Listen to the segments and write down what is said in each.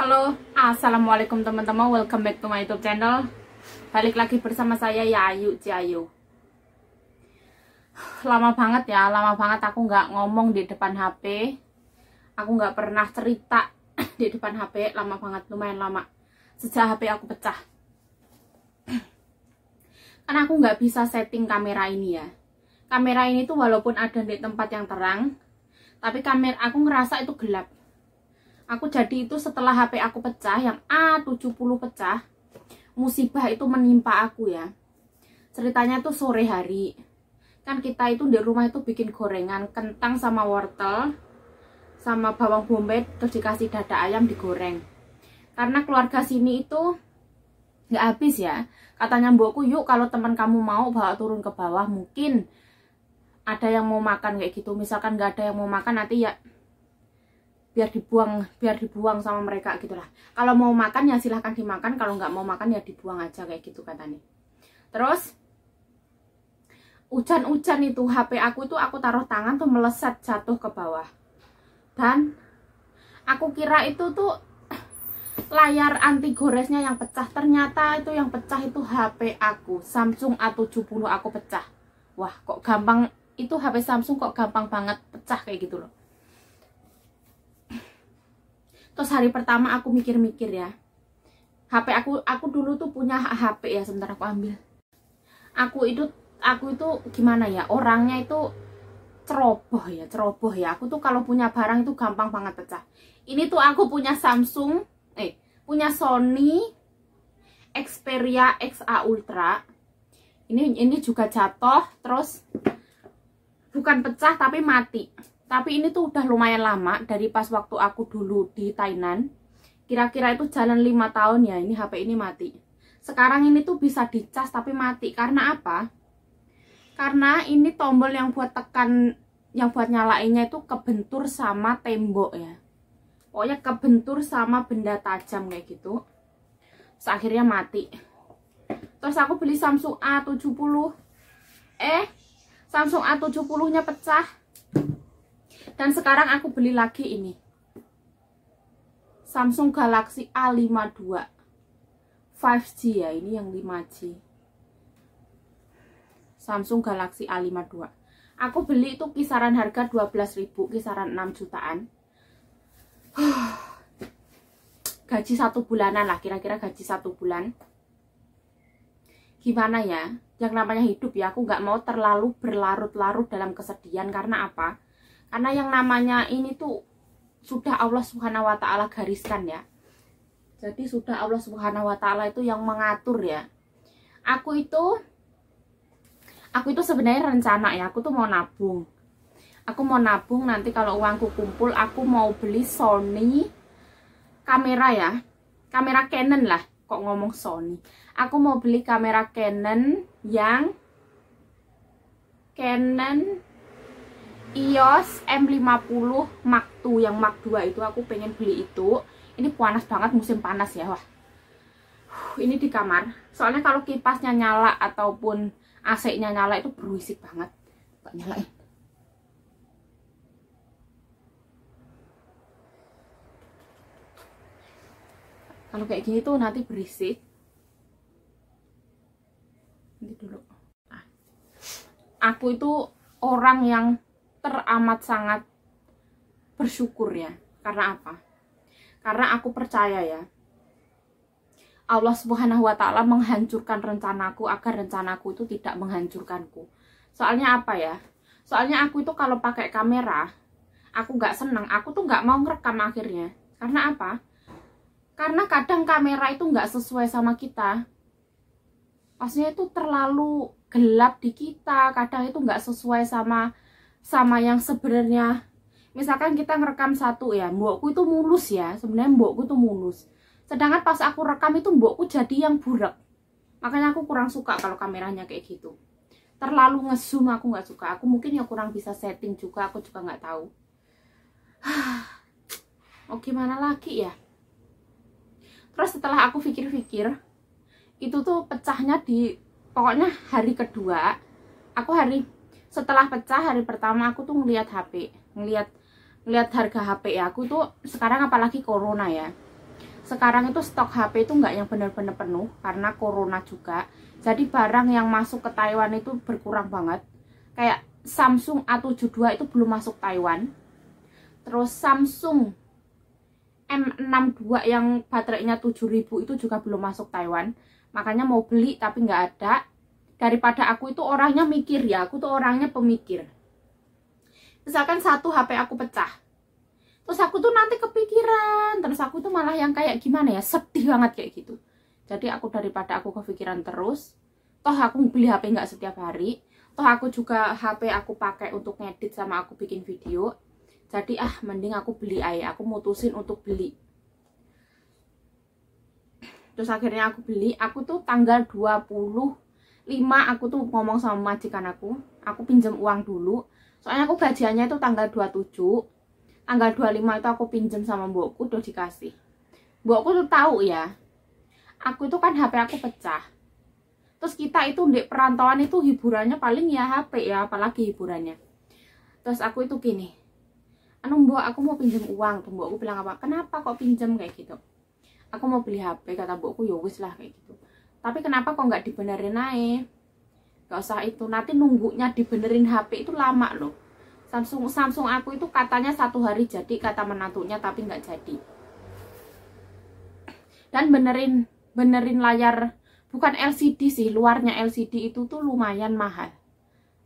Halo, assalamualaikum teman-teman, welcome back to my YouTube channel. Balik lagi bersama saya Yayu Ciayu. Lama banget aku nggak ngomong di depan HP. Aku nggak pernah cerita di depan HP, lama banget, lumayan lama. Sejak HP aku pecah. Karena aku nggak bisa setting kamera ini ya. Kamera ini tuh walaupun ada di tempat yang terang, tapi kamera aku ngerasa itu gelap. Aku jadi itu setelah HP aku pecah, yang A70 pecah, musibah itu menimpa aku ya. Ceritanya tuh sore hari. Kan kita itu di rumah itu bikin gorengan, kentang sama wortel, sama bawang bombay, terus dikasih dada ayam digoreng. Karena keluarga sini itu nggak habis ya. Katanya mbokku, yuk kalau teman kamu mau bawa turun ke bawah, mungkin ada yang mau makan kayak gitu. Misalkan nggak ada yang mau makan, nanti ya biar dibuang sama mereka gitulah. Kalau mau makan ya silahkan dimakan, kalau nggak mau makan ya dibuang aja kayak gitu katanya. Terus hujan-hujan itu HP aku itu aku taruh tangan tuh meleset jatuh ke bawah. Dan aku kira itu tuh layar anti goresnya yang pecah, ternyata itu yang pecah itu HP aku, Samsung A70 aku pecah. Wah, kok gampang, itu HP Samsung kok gampang banget pecah kayak gitu loh. Terus hari pertama aku mikir-mikir ya, HP aku dulu tuh punya HP ya, sebentar aku ambil. Aku itu gimana ya, orangnya itu ceroboh ya. Aku tuh kalau punya barang itu gampang banget pecah. Ini tuh aku punya Samsung, punya Sony Xperia XA Ultra. Ini juga jatuh, terus bukan pecah tapi mati. Tapi ini tuh udah lumayan lama, dari pas waktu aku dulu di Thailand. Kira-kira itu jalan 5 tahun ya, ini HP ini mati. Sekarang ini tuh bisa dicas tapi mati. Karena apa? Karena ini tombol yang buat tekan, yang buat nyalainnya itu kebentur sama tembok ya. Pokoknya kebentur sama benda tajam kayak gitu. Terus akhirnya mati. Terus aku beli Samsung A70. Samsung A70 nya pecah. Dan sekarang aku beli lagi ini, Samsung Galaxy A52 5G ya, ini yang 5G. Samsung Galaxy A52. Aku beli itu kisaran harga 12.000, kisaran 6 jutaan. Gaji 1 bulanan lah, kira-kira gaji 1 bulan. Gimana ya, yang namanya hidup ya, aku nggak mau terlalu berlarut-larut dalam kesedihan. Karena apa? Karena yang namanya ini tuh sudah Allah Subhanahu wa Ta'ala gariskan ya. Jadi sudah Allah Subhanahu wa Ta'ala itu yang mengatur ya. Aku itu sebenarnya rencana ya, aku tuh mau nabung. Aku mau nabung, nanti kalau uangku kumpul aku mau beli Sony kamera ya. Kamera Canon lah, kok ngomong Sony. Aku mau beli kamera Canon yang Canon EOS M50 Mark II, yang Mark II itu aku pengen beli itu. Ini panas banget, musim panas ya. Wah, ini di kamar. Soalnya kalau kipasnya nyala ataupun AC-nya nyala itu berisik banget. Tak nyalain. Kalau kayak gini tuh nanti berisik. Nanti dulu. Aku itu orang yang teramat sangat bersyukur ya. Karena apa? Karena aku percaya ya, Allah Subhanahu wa Ta'ala menghancurkan rencanaku agar rencanaku itu tidak menghancurkanku. Soalnya apa ya? Soalnya aku itu kalau pakai kamera, aku nggak seneng. Aku tuh nggak mau ngerekam akhirnya. Karena apa? Karena kadang kamera itu nggak sesuai sama kita. Maksudnya itu terlalu gelap di kita. Kadang itu nggak sesuai sama yang sebenarnya. Misalkan kita ngerekam satu ya, mbokku itu mulus ya, sebenarnya mbokku itu mulus. Sedangkan pas aku rekam itu mbokku jadi yang burak. Makanya aku kurang suka kalau kameranya kayak gitu. Terlalu ngezoom aku nggak suka. Aku mungkin ya kurang bisa setting juga, aku juga nggak tahu. Mau gimana lagi ya? Terus setelah aku pikir-pikir, itu tuh pecahnya di pokoknya hari kedua. Setelah pecah hari pertama aku tuh ngeliat HP, ngeliat harga HP ya. Aku tuh sekarang apalagi corona ya, sekarang itu stok HP itu nggak yang benar-benar penuh karena corona juga. Jadi barang yang masuk ke Taiwan itu berkurang banget. Kayak Samsung A72 itu belum masuk Taiwan. Terus Samsung M62 yang baterainya 7000 itu juga belum masuk Taiwan. Makanya mau beli tapi nggak ada. Daripada aku itu orangnya mikir ya, aku tuh orangnya pemikir. Misalkan satu HP aku pecah, terus aku tuh nanti kepikiran, terus aku tuh malah yang kayak gimana ya, sedih banget kayak gitu. Jadi aku daripada aku kepikiran terus, toh aku beli HP nggak setiap hari, toh aku juga HP aku pakai untuk ngedit sama aku bikin video. Jadi mending aku beli aja, aku mutusin untuk beli. Terus akhirnya aku beli, aku tuh tanggal 25 aku tuh ngomong sama majikan aku pinjam uang dulu. Soalnya aku gajiannya itu tanggal 27. Tanggal 25 itu aku pinjam sama mbokku, udah dikasih. Mbokku tuh tahu ya, aku itu kan HP aku pecah. Terus kita itu di perantauan itu hiburannya paling ya HP ya, apalagi hiburannya. Terus aku itu gini, mbok aku mau pinjam uang. Tuh mbokku bilang apa? Kenapa kok pinjam kayak gitu? Aku mau beli HP, kata mbokku, ya wis lah kayak gitu. Tapi kenapa kok nggak dibenerin aja? Gak usah itu, nanti nunggunya dibenerin HP itu lama loh. Samsung aku itu katanya 1 hari jadi, kata menantunya, tapi nggak jadi. Dan benerin layar, bukan LCD sih, luarnya LCD itu tuh lumayan mahal.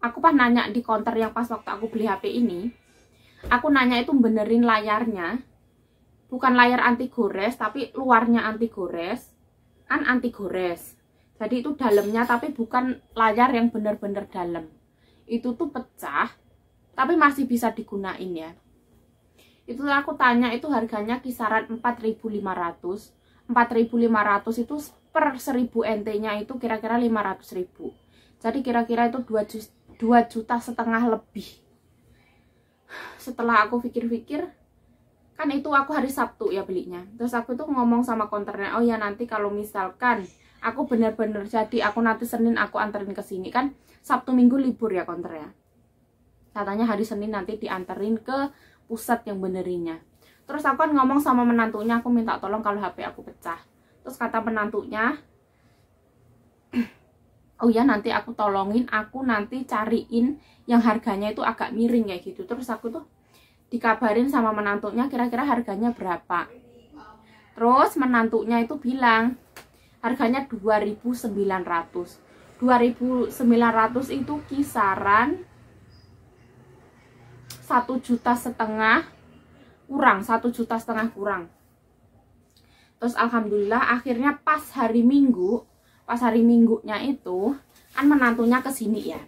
Aku pas nanya di counter yang pas waktu aku beli HP ini, aku nanya itu benerin layarnya, bukan layar anti gores, tapi luarnya anti gores, kan anti gores. Jadi itu dalamnya, tapi bukan layar yang bener-bener dalam. Itu tuh pecah, tapi masih bisa digunain ya. Itu aku tanya, itu harganya kisaran 4.500. 4.500 itu per 1000 NT nya itu kira-kira 500.000. Jadi kira-kira itu 2,5 juta lebih. Setelah aku pikir-pikir, kan itu aku hari Sabtu ya belinya. Terus aku tuh ngomong sama konternya, oh ya nanti kalau misalkan aku bener-bener jadi, aku nanti Senin aku anterin ke sini, kan Sabtu Minggu libur ya konternya. Katanya hari Senin nanti dianterin ke pusat yang benerinnya. Terus aku kan ngomong sama menantunya, aku minta tolong kalau HP aku pecah. Terus kata menantunya, oh ya nanti aku tolongin, aku nanti cariin yang harganya itu agak miring kayak gitu. Terus aku tuh dikabarin sama menantunya kira-kira harganya berapa. Terus menantunya itu bilang harganya 2.900. 2.900 itu kisaran 1,5 juta kurang, 1,5 juta kurang. Terus alhamdulillah akhirnya pas hari minggunya itu kan menantunya kesini ya.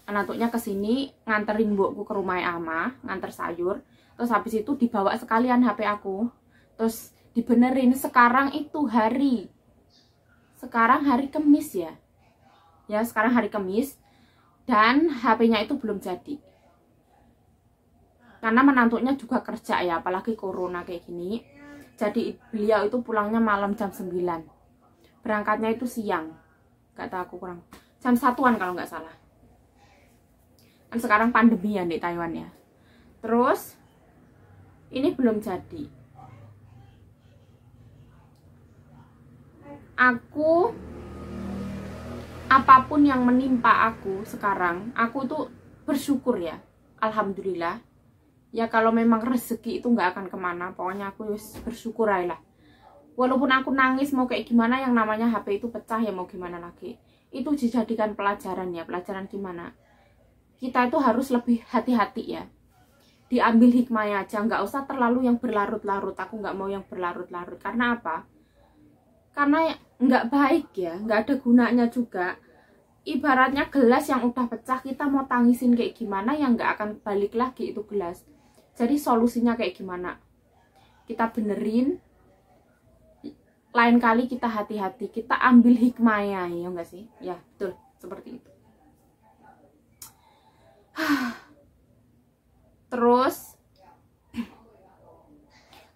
Menantunya kesini nganterin mbokku ke rumah ama, nganter sayur. Terus habis itu dibawa sekalian HP aku. Terus dibenerin. Sekarang hari Kamis ya. Ya, sekarang hari Kamis. Dan HP-nya itu belum jadi. Karena menantunya juga kerja ya, apalagi corona kayak gini. Jadi beliau itu pulangnya malam jam 9. Berangkatnya itu siang. Gak tahu aku kurang. Jam 1-an kalau nggak salah. Kan sekarang pandemi ya di Taiwan ya. Terus ini belum jadi. Aku apapun yang menimpa aku sekarang, aku tuh bersyukur ya. Alhamdulillah. Ya kalau memang rezeki itu nggak akan kemana, pokoknya aku bersyukur aja lah. Walaupun aku nangis mau kayak gimana, yang namanya HP itu pecah ya mau gimana lagi. Itu dijadikan pelajaran ya, pelajaran gimana. Kita itu harus lebih hati-hati ya. Diambil hikmahnya aja, nggak usah terlalu yang berlarut-larut. Aku nggak mau yang berlarut-larut. Karena apa? Karena nggak baik ya, nggak ada gunanya juga. Ibaratnya gelas yang udah pecah, kita mau tangisin kayak gimana yang nggak akan balik lagi itu gelas. Jadi solusinya kayak gimana? Kita benerin. Lain kali kita hati-hati, kita ambil hikmahnya, ya enggak sih? Ya, betul, seperti itu. Terus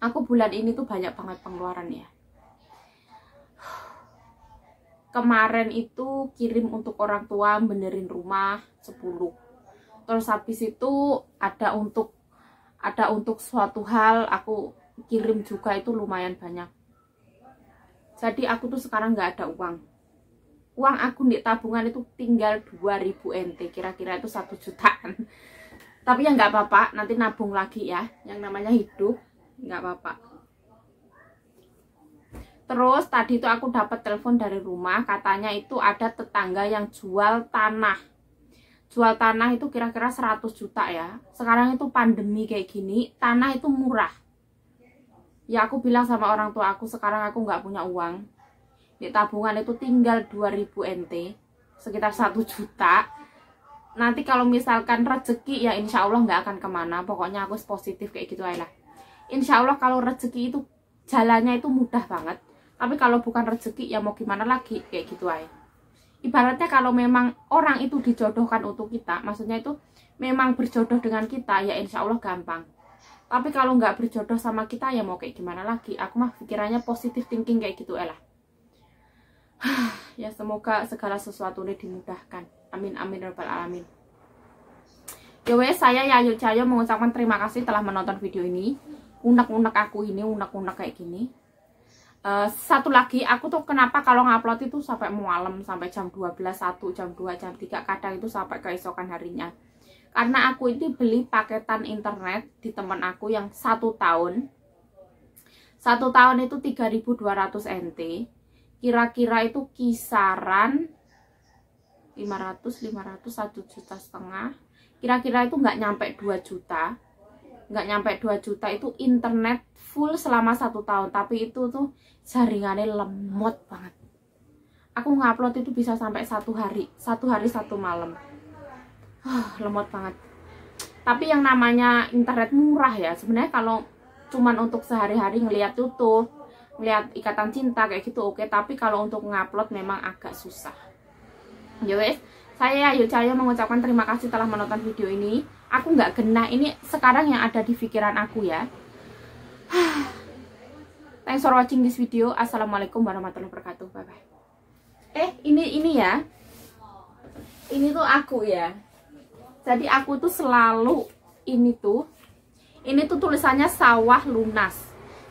aku bulan ini tuh banyak banget pengeluaran ya. Kemarin itu kirim untuk orang tua benerin rumah 10. Terus habis itu ada untuk suatu hal aku kirim juga, itu lumayan banyak. Jadi aku tuh sekarang nggak ada uang. Uang aku di tabungan itu tinggal 2000 NT, kira-kira itu 1 jutaan. Tapi ya nggak apa-apa, nanti nabung lagi ya. Yang namanya hidup, nggak apa-apa. Terus tadi itu aku dapat telepon dari rumah, katanya itu ada tetangga yang jual tanah. Jual tanah itu kira-kira 100 juta ya. Sekarang itu pandemi kayak gini, tanah itu murah. Ya aku bilang sama orang tua aku, sekarang aku nggak punya uang. Di tabungan itu tinggal 2000 NT, sekitar 1 juta. Nanti kalau misalkan rezeki ya insya Allah nggak akan kemana. Pokoknya aku positif kayak gitu aja lah. Insya Allah kalau rezeki itu jalannya itu mudah banget. Tapi kalau bukan rezeki ya mau gimana lagi, kayak gitu aja. Ibaratnya kalau memang orang itu dijodohkan untuk kita, maksudnya itu memang berjodoh dengan kita, ya insya Allah gampang. Tapi kalau nggak berjodoh sama kita ya mau kayak gimana lagi. Aku mah pikirannya positif thinking kayak gitu lah. Ya semoga segala sesuatu ini dimudahkan. Amin amin rabbal alamin. Ya wes, saya Yayu Cahyo mengucapkan terima kasih telah menonton video ini. Unek-unek aku ini, unek-unek kayak gini. Satu lagi, aku tuh kenapa kalau ngupload itu sampai malam, sampai jam 12, 1, jam 2, jam 3, kadang itu sampai keesokan harinya. Karena aku ini beli paketan internet di teman aku yang 1 tahun. 1 tahun itu 3.200 NT. Kira-kira itu kisaran 500, 1,5 juta. Kira-kira itu nggak nyampe 2 juta. Nggak nyampe 2 juta itu internet full selama 1 tahun. Tapi itu tuh jaringannya lemot banget. Aku ngupload itu bisa sampai 1 hari 1 malam. Lemot banget. Tapi yang namanya internet murah ya, sebenarnya kalau cuman untuk sehari-hari ngelihat YouTube, ngelihat Ikatan Cinta kayak gitu oke. Tapi kalau untuk ngupload memang agak susah. Ya wes, saya Yayu Cahyo mengucapkan terima kasih telah menonton video ini. Aku nggak genah, ini sekarang yang ada di pikiran aku ya. Thanks for watching this video. Assalamualaikum warahmatullahi wabarakatuh. Bye bye. Ini ya. Ini tuh aku ya. Jadi aku tuh selalu ini tuh tulisannya sawah lunas.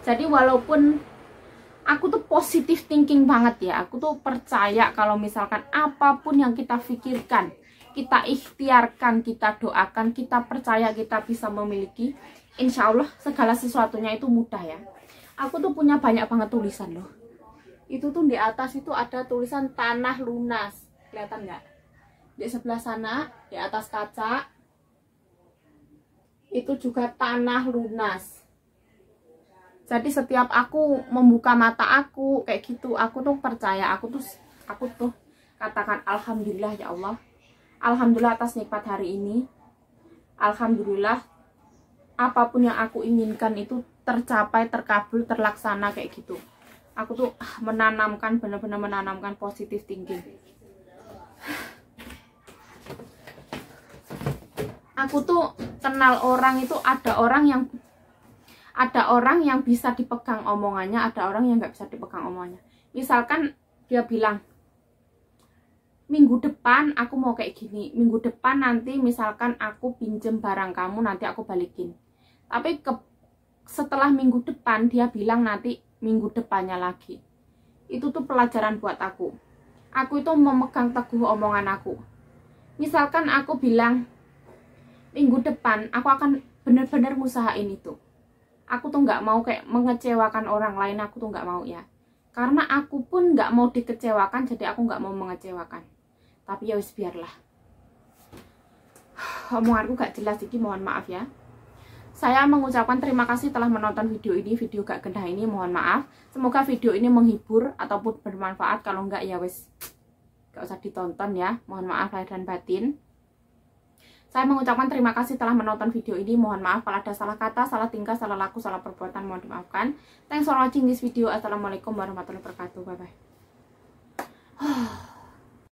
Jadi walaupun aku tuh positive thinking banget ya. Aku tuh percaya kalau misalkan apapun yang kita pikirkan, kita ikhtiarkan, kita doakan, kita percaya kita bisa memiliki, insya Allah segala sesuatunya itu mudah ya. Aku tuh punya banyak banget tulisan loh. Itu tuh di atas itu ada tulisan tanah lunas. Kelihatan nggak? Di sebelah sana, di atas kaca, itu juga tanah lunas. Jadi setiap aku membuka mata aku kayak gitu, aku tuh percaya, aku tuh katakan alhamdulillah ya Allah. Alhamdulillah atas nikmat hari ini. Alhamdulillah apapun yang aku inginkan itu tercapai, terkabul, terlaksana kayak gitu. Aku tuh menanamkan, benar-benar menanamkan positive thinking. Aku tuh kenal orang itu ada orang yang bisa dipegang omongannya, ada orang yang nggak bisa dipegang omongannya. Misalkan dia bilang, minggu depan aku mau kayak gini, minggu depan nanti misalkan aku pinjem barang kamu, nanti aku balikin. Tapi setelah minggu depan dia bilang nanti minggu depannya lagi. Itu tuh pelajaran buat aku. Aku itu memegang teguh omongan aku. Misalkan aku bilang minggu depan aku akan benar-benar ngusahain itu. Aku tuh nggak mau kayak mengecewakan orang lain, aku tuh nggak mau ya. Karena aku pun nggak mau dikecewakan, jadi aku nggak mau mengecewakan. Tapi ya wis biarlah. Omonganku gak jelas iki, mohon maaf ya. Saya mengucapkan terima kasih telah menonton video ini, video gak gendah ini, mohon maaf. Semoga video ini menghibur ataupun bermanfaat. Kalau enggak ya wis gak usah ditonton ya, mohon maaf lahir dan batin. Saya mengucapkan terima kasih telah menonton video ini, mohon maaf kalau ada salah kata, salah tingkah, salah laku, salah perbuatan, mohon dimaafkan. Thanks for watching this video. Assalamualaikum warahmatullahi wabarakatuh. Bye bye.